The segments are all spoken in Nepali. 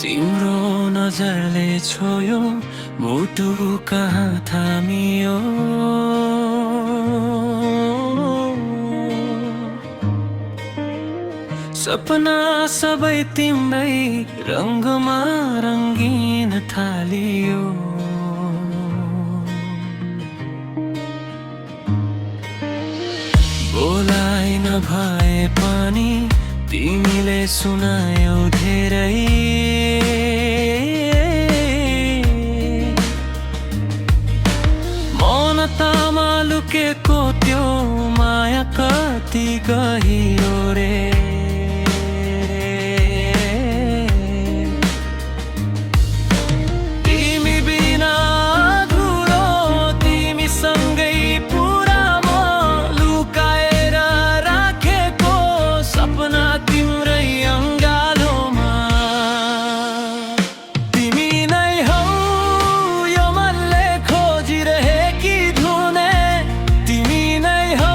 तिम्रो नजरले छोयो मुटु कहाँ थामियो। सपना सबै तिम्रै रङ्गमा रङ्गिन थालियो। बोलाइ नभए पनि तिमीले सुनायौ धेरै। मौनतामा लुकेको त्यो माया कति गहिरो रे। तिमी बिना अधुरो, तिमीसँगै पुरा म लुकाएर राखेको सपना तिम्रै अङ्गालोमा। तिमी नै हौ यो मनले खोजिरहेकी धुने। तिमी नै हौ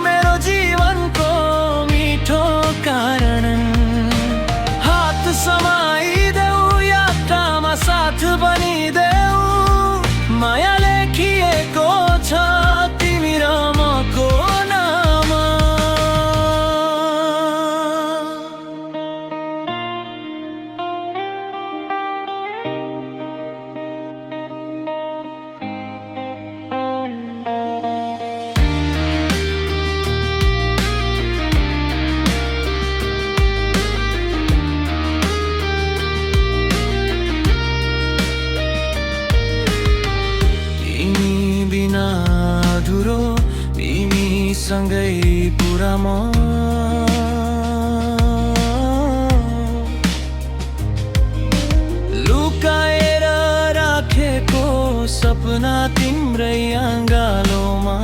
मेरो जीवनको मिठो कारण। हात समाइदेऊ, यात्रामा साथ बनिदेऊ। माया लेखिएको छ तिमी र मको नाममा। अधुरो, तिमीसँगै पुरा म लुकाएर राखेको सपना तिम्रै अङ्गालोमा।